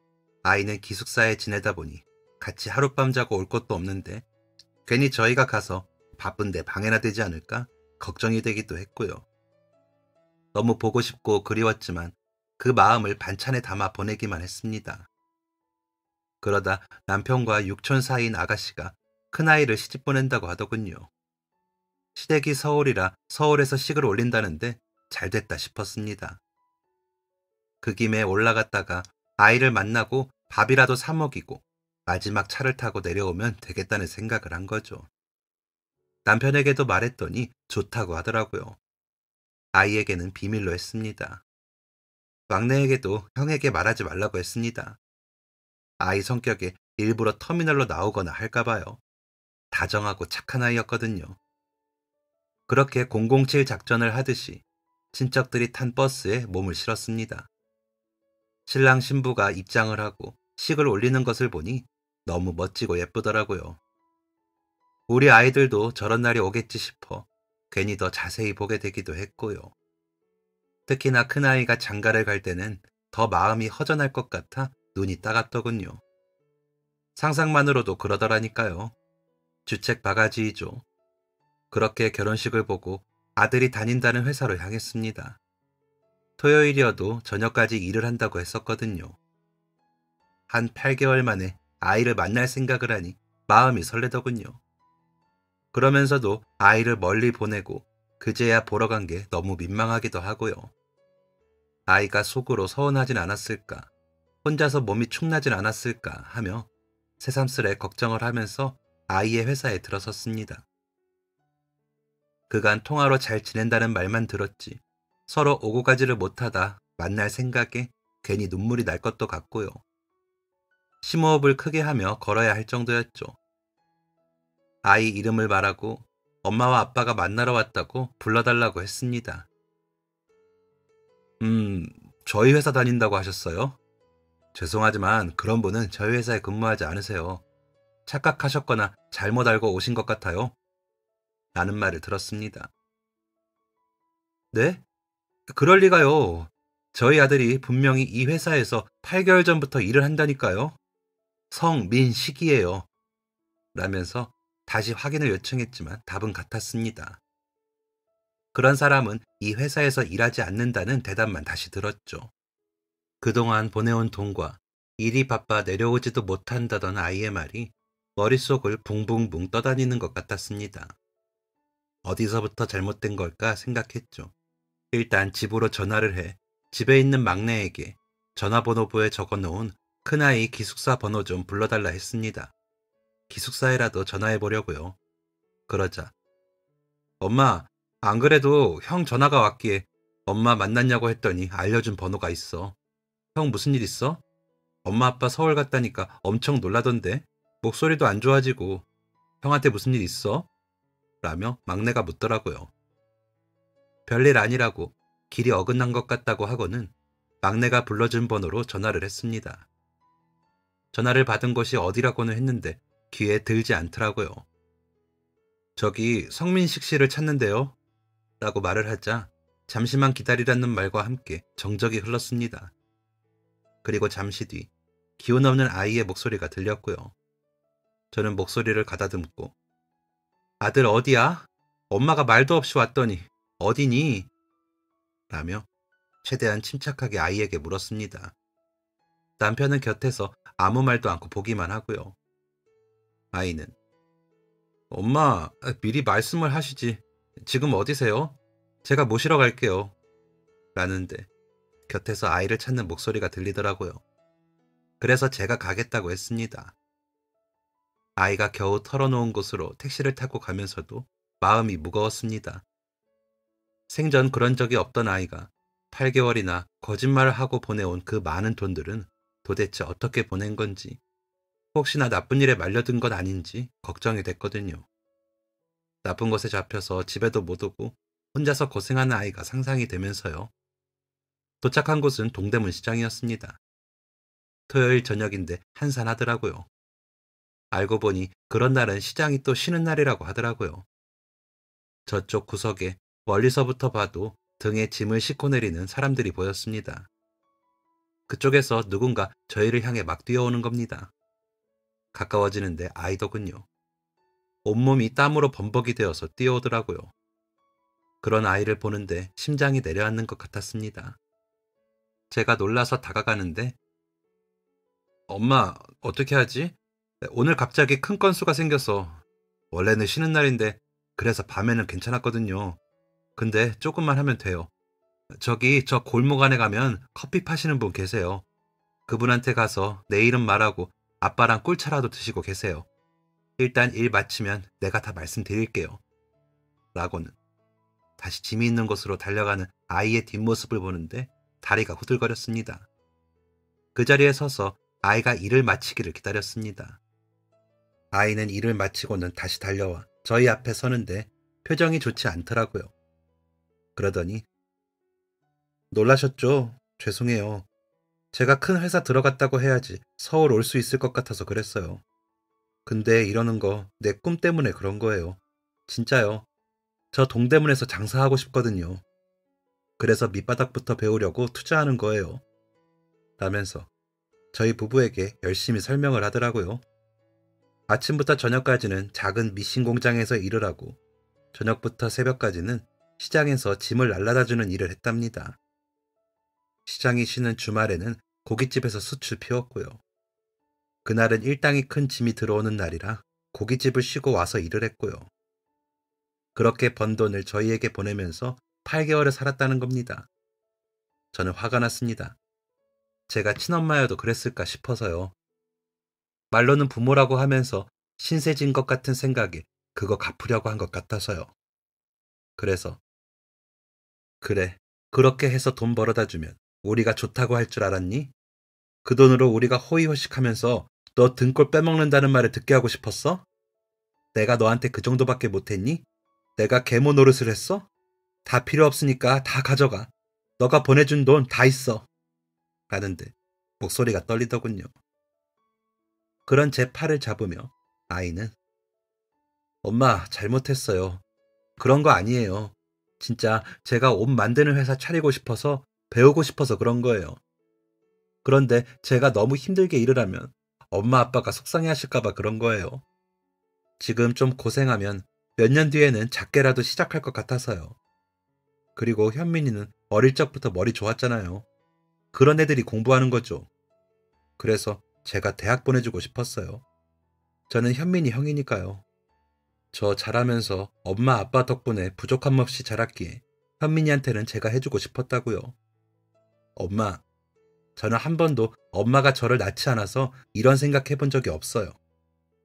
아이는 기숙사에 지내다 보니 같이 하룻밤 자고 올 것도 없는데 괜히 저희가 가서 바쁜데 방해나 되지 않을까 걱정이 되기도 했고요. 너무 보고 싶고 그리웠지만 그 마음을 반찬에 담아 보내기만 했습니다. 그러다 남편과 육촌 사이인 아가씨가 큰아이를 시집 보낸다고 하더군요. 시댁이 서울이라 서울에서 식을 올린다는데 잘됐다 싶었습니다. 그 김에 올라갔다가 아이를 만나고 밥이라도 사 먹이고 마지막 차를 타고 내려오면 되겠다는 생각을 한 거죠. 남편에게도 말했더니 좋다고 하더라고요. 아이에게는 비밀로 했습니다. 막내에게도 형에게 말하지 말라고 했습니다. 아이 성격에 일부러 터미널로 나오거나 할까봐요. 다정하고 착한 아이였거든요. 그렇게 007 작전을 하듯이 친척들이 탄 버스에 몸을 실었습니다. 신랑 신부가 입장을 하고 식을 올리는 것을 보니 너무 멋지고 예쁘더라고요. 우리 아이들도 저런 날이 오겠지 싶어 괜히 더 자세히 보게 되기도 했고요. 특히나 큰아이가 장가를 갈 때는 더 마음이 허전할 것 같아 눈이 따갑더군요. 상상만으로도 그러더라니까요. 주책 바가지이죠. 그렇게 결혼식을 보고 아들이 다닌다는 회사로 향했습니다. 토요일이어도 저녁까지 일을 한다고 했었거든요. 한 8개월 만에 아이를 만날 생각을 하니 마음이 설레더군요. 그러면서도 아이를 멀리 보내고 그제야 보러 간 게 너무 민망하기도 하고요. 아이가 속으로 서운하진 않았을까, 혼자서 몸이 축나진 않았을까 하며 새삼스레 걱정을 하면서 아이의 회사에 들어섰습니다. 그간 통화로 잘 지낸다는 말만 들었지 서로 오고 가지를 못하다 만날 생각에 괜히 눈물이 날 것도 같고요. 심호흡을 크게 하며 걸어야 할 정도였죠. 아이 이름을 말하고 엄마와 아빠가 만나러 왔다고 불러달라고 했습니다. 저희 회사 다닌다고 하셨어요? 죄송하지만 그런 분은 저희 회사에 근무하지 않으세요. 착각하셨거나 잘못 알고 오신 것 같아요. 라는 말을 들었습니다. 네? 그럴 리가요. 저희 아들이 분명히 이 회사에서 8개월 전부터 일을 한다니까요. 성민식이에요. 라면서 다시 확인을 요청했지만 답은 같았습니다. 그런 사람은 이 회사에서 일하지 않는다는 대답만 다시 들었죠. 그동안 보내온 돈과 일이 바빠 내려오지도 못한다던 아이의 말이 머릿속을 붕붕붕 떠다니는 것 같았습니다. 어디서부터 잘못된 걸까 생각했죠. 일단 집으로 전화를 해 집에 있는 막내에게 전화번호부에 적어놓은 큰아이 기숙사 번호 좀 불러달라 했습니다. 기숙사에라도 전화해보려고요. 그러자 엄마, 안 그래도 형 전화가 왔기에 엄마 만났냐고 했더니 알려준 번호가 있어. 형 무슨 일 있어? 엄마 아빠 서울 갔다니까 엄청 놀라던데. 목소리도 안 좋아지고. 형한테 무슨 일 있어? 라며 막내가 묻더라고요. 별일 아니라고 길이 어긋난 것 같다고 하고는 막내가 불러준 번호로 전화를 했습니다. 전화를 받은 곳이 어디라고는 했는데 귀에 들지 않더라고요. 저기 성민식 씨를 찾는데요. 라고 말을 하자 잠시만 기다리라는 말과 함께 정적이 흘렀습니다. 그리고 잠시 뒤 기운 없는 아이의 목소리가 들렸고요. 저는 목소리를 가다듬고 아들 어디야? 엄마가 말도 없이 왔더니 어디니? 라며 최대한 침착하게 아이에게 물었습니다. 남편은 곁에서 아무 말도 않고 보기만 하고요. 아이는 엄마 미리 말씀을 하시지. 지금 어디세요? 제가 모시러 갈게요. 라는데 곁에서 아이를 찾는 목소리가 들리더라고요. 그래서 제가 가겠다고 했습니다. 아이가 겨우 털어놓은 곳으로 택시를 타고 가면서도 마음이 무거웠습니다. 생전 그런 적이 없던 아이가 8개월이나 거짓말을 하고 보내온 그 많은 돈들은 도대체 어떻게 보낸 건지, 혹시나 나쁜 일에 말려든 건 아닌지 걱정이 됐거든요. 나쁜 곳에 잡혀서 집에도 못 오고 혼자서 고생하는 아이가 상상이 되면서요. 도착한 곳은 동대문 시장이었습니다. 토요일 저녁인데 한산하더라고요. 알고 보니 그런 날은 시장이 또 쉬는 날이라고 하더라고요. 저쪽 구석에 멀리서부터 봐도 등에 짐을 싣고 내리는 사람들이 보였습니다. 그쪽에서 누군가 저희를 향해 막 뛰어오는 겁니다. 가까워지는데 아이더군요. 온몸이 땀으로 범벅이 되어서 뛰어오더라고요. 그런 아이를 보는데 심장이 내려앉는 것 같았습니다. 제가 놀라서 다가가는데 엄마 어떻게 하지? 오늘 갑자기 큰 건수가 생겨서 원래는 쉬는 날인데 그래서 밤에는 괜찮았거든요. 근데 조금만 하면 돼요. 저기 저 골목 안에 가면 커피 파시는 분 계세요. 그분한테 가서 내 이름 말하고 아빠랑 꿀차라도 드시고 계세요. 일단 일 마치면 내가 다 말씀드릴게요. 라고는 다시 짐이 있는 곳으로 달려가는 아이의 뒷모습을 보는데 다리가 후들거렸습니다. 그 자리에 서서 아이가 일을 마치기를 기다렸습니다. 아이는 일을 마치고는 다시 달려와 저희 앞에 서는데 표정이 좋지 않더라고요. 그러더니 놀라셨죠? 죄송해요. 제가 큰 회사 들어갔다고 해야지 서울 올 수 있을 것 같아서 그랬어요. 근데 이러는 거 내 꿈 때문에 그런 거예요. 진짜요. 저 동대문에서 장사하고 싶거든요. 그래서 밑바닥부터 배우려고 투자하는 거예요. 라면서 저희 부부에게 열심히 설명을 하더라고요. 아침부터 저녁까지는 작은 미신 공장에서 일을 하고 저녁부터 새벽까지는 시장에서 짐을 날라다주는 일을 했답니다. 시장이 쉬는 주말에는 고깃집에서 숯을 피웠고요. 그날은 일당이 큰 짐이 들어오는 날이라 고깃집을 쉬고 와서 일을 했고요. 그렇게 번 돈을 저희에게 보내면서 8개월을 살았다는 겁니다. 저는 화가 났습니다. 제가 친엄마여도 그랬을까 싶어서요. 말로는 부모라고 하면서 신세진 것 같은 생각에 그거 갚으려고 한 것 같아서요. 그래서 그래, 그렇게 해서 돈 벌어다 주면 우리가 좋다고 할 줄 알았니? 그 돈으로 우리가 호의호식하면서 너 등골 빼먹는다는 말을 듣게 하고 싶었어? 내가 너한테 그 정도밖에 못했니? 내가 계모 노릇을 했어? 다 필요 없으니까 다 가져가. 너가 보내준 돈 다 있어. 라는데 목소리가 떨리더군요. 그런 제 팔을 잡으며 아이는 엄마 잘못했어요. 그런 거 아니에요. 진짜 제가 옷 만드는 회사 차리고 싶어서 배우고 싶어서 그런 거예요. 그런데 제가 너무 힘들게 일을 하면 엄마 아빠가 속상해 하실까봐 그런 거예요. 지금 좀 고생하면 몇 년 뒤에는 작게라도 시작할 것 같아서요. 그리고 현민이는 어릴 적부터 머리 좋았잖아요. 그런 애들이 공부하는 거죠. 그래서 제가 대학 보내주고 싶었어요. 저는 현민이 형이니까요. 저 자라면서 엄마 아빠 덕분에 부족함 없이 자랐기에 현민이한테는 제가 해주고 싶었다고요. 엄마, 저는 한 번도 엄마가 저를 낳지 않아서 이런 생각 해본 적이 없어요.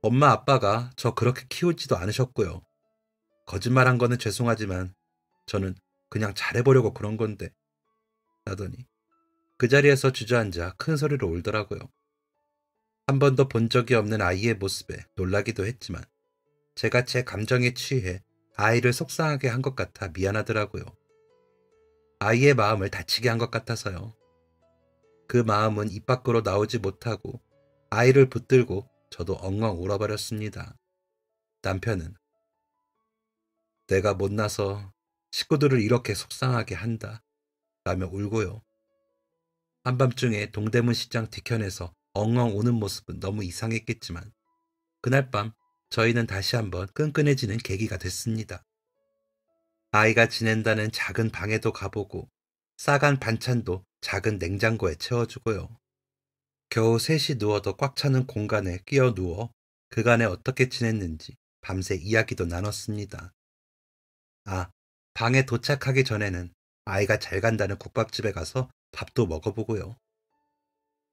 엄마 아빠가 저 그렇게 키우지도 않으셨고요. 거짓말한 거는 죄송하지만 저는 그냥 잘해보려고 그런 건데 라더니 그 자리에서 주저앉아 큰 소리로 울더라고요. 한 번도 본 적이 없는 아이의 모습에 놀라기도 했지만 제가 제 감정에 취해 아이를 속상하게 한 것 같아 미안하더라고요. 아이의 마음을 다치게 한 것 같아서요. 그 마음은 입 밖으로 나오지 못하고 아이를 붙들고 저도 엉엉 울어버렸습니다. 남편은 내가 못나서 식구들을 이렇게 속상하게 한다 라며 울고요. 한밤중에 동대문 시장 뒤편에서 엉엉 우는 모습은 너무 이상했겠지만 그날 밤 저희는 다시 한번 끈끈해지는 계기가 됐습니다. 아이가 지낸다는 작은 방에도 가보고 싸간 반찬도 작은 냉장고에 채워주고요. 겨우 셋이 누워도 꽉 차는 공간에 끼어 누워 그간에 어떻게 지냈는지 밤새 이야기도 나눴습니다. 아, 방에 도착하기 전에는 아이가 잘 간다는 국밥집에 가서 밥도 먹어보고요.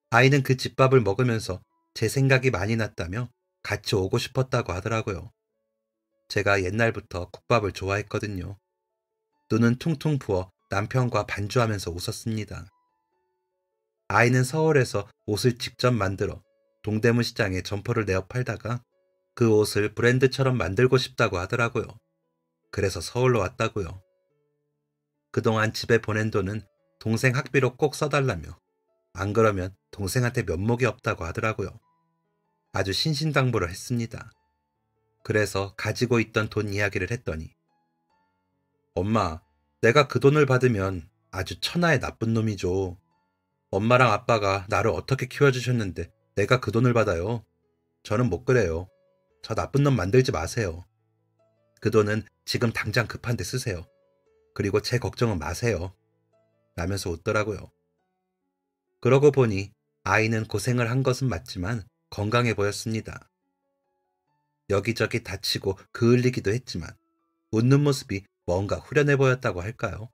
아이는 그 집밥을 먹으면서 제 생각이 많이 났다며 같이 오고 싶었다고 하더라고요. 제가 옛날부터 국밥을 좋아했거든요. 눈은 퉁퉁 부어 남편과 반주하면서 웃었습니다. 아이는 서울에서 옷을 직접 만들어 동대문 시장에 점포를 내어 팔다가 그 옷을 브랜드처럼 만들고 싶다고 하더라고요. 그래서 서울로 왔다고요. 그동안 집에 보낸 돈은 동생 학비로 꼭 써달라며 안 그러면 동생한테 면목이 없다고 하더라고요. 아주 신신당부를 했습니다. 그래서 가지고 있던 돈 이야기를 했더니 엄마, 내가 그 돈을 받으면 아주 천하의 나쁜 놈이죠. 엄마랑 아빠가 나를 어떻게 키워주셨는데 내가 그 돈을 받아요. 저는 못 그래요. 저 나쁜 놈 만들지 마세요. 그 돈은 지금 당장 급한데 쓰세요. 그리고 제 걱정은 마세요. 라면서 웃더라고요. 그러고 보니 아이는 고생을 한 것은 맞지만 건강해 보였습니다. 여기저기 다치고 그을리기도 했지만 웃는 모습이 뭔가 후련해 보였다고 할까요?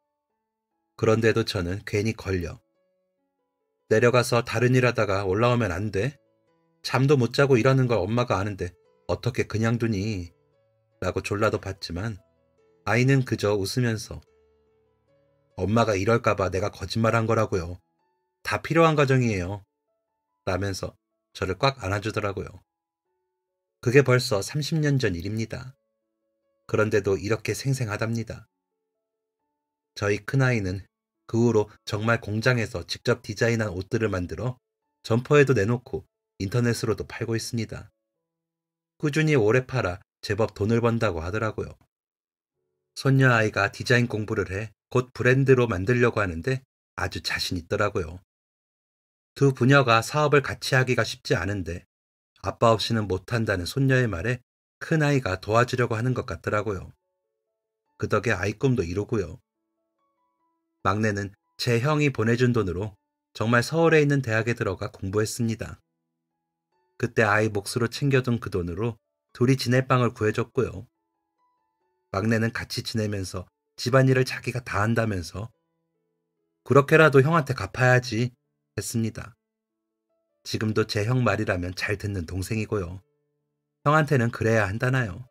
그런데도 저는 괜히 걸려 내려가서 다른 일 하다가 올라오면 안 돼? 잠도 못 자고 일하는 걸 엄마가 아는데 어떻게 그냥 두니? 라고 졸라도 봤지만 아이는 그저 웃으면서 엄마가 이럴까봐 내가 거짓말한 거라고요. 다 필요한 과정이에요. 라면서 저를 꽉 안아주더라고요. 그게 벌써 30년 전 일입니다. 그런데도 이렇게 생생하답니다. 저희 큰아이는 그 후로 정말 공장에서 직접 디자인한 옷들을 만들어 점퍼에도 내놓고 인터넷으로도 팔고 있습니다. 꾸준히 오래 팔아 제법 돈을 번다고 하더라고요. 손녀 아이가 디자인 공부를 해 곧 브랜드로 만들려고 하는데 아주 자신 있더라고요. 두 부녀가 사업을 같이 하기가 쉽지 않은데 아빠 없이는 못한다는 손녀의 말에 큰아이가 도와주려고 하는 것 같더라고요. 그 덕에 아이 꿈도 이루고요. 막내는 제 형이 보내준 돈으로 정말 서울에 있는 대학에 들어가 공부했습니다. 그때 아이 몫으로 챙겨둔 그 돈으로 둘이 지낼 방을 구해줬고요. 막내는 같이 지내면서 집안일을 자기가 다 한다면서 그렇게라도 형한테 갚아야지 했습니다. 지금도 제 형 말이라면 잘 듣는 동생이고요. 형한테는 그래야 한다나요.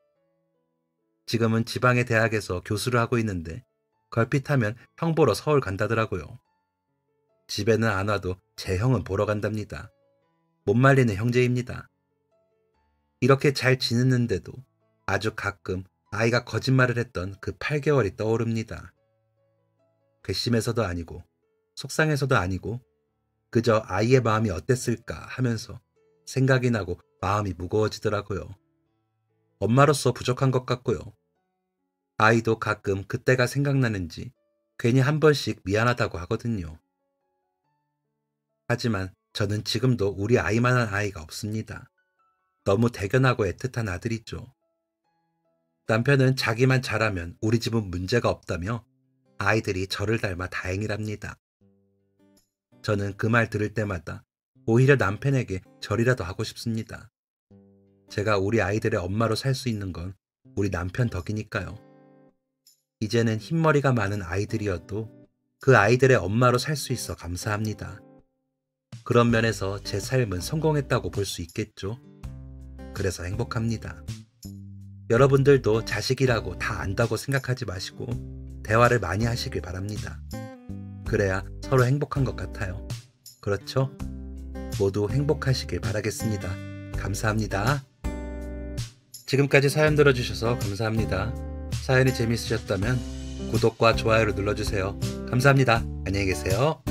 지금은 지방의 대학에서 교수를 하고 있는데 걸핏하면 형 보러 서울 간다더라고요. 집에는 안 와도 제 형은 보러 간답니다. 못 말리는 형제입니다. 이렇게 잘 지냈는데도 아주 가끔 아이가 거짓말을 했던 그 8개월이 떠오릅니다. 괘씸해서도 아니고 속상해서도 아니고 그저 아이의 마음이 어땠을까 하면서 생각이 나고 마음이 무거워지더라고요. 엄마로서 부족한 것 같고요. 아이도 가끔 그때가 생각나는지 괜히 한 번씩 미안하다고 하거든요. 하지만 저는 지금도 우리 아이만한 아이가 없습니다. 너무 대견하고 애틋한 아들이죠. 남편은 자기만 잘하면 우리 집은 문제가 없다며 아이들이 저를 닮아 다행이랍니다. 저는 그 말 들을 때마다 오히려 남편에게 절이라도 하고 싶습니다. 제가 우리 아이들의 엄마로 살 수 있는 건 우리 남편 덕이니까요. 이제는 흰머리가 많은 아이들이어도 그 아이들의 엄마로 살 수 있어 감사합니다. 그런 면에서 제 삶은 성공했다고 볼 수 있겠죠. 그래서 행복합니다. 여러분들도 자식이라고 다 안다고 생각하지 마시고 대화를 많이 하시길 바랍니다. 그래야 서로 행복한 것 같아요. 그렇죠? 모두 행복하시길 바라겠습니다. 감사합니다. 지금까지 사연 들어주셔서 감사합니다. 사연이 재밌으셨다면 구독과 좋아요를 눌러주세요. 감사합니다. 안녕히 계세요.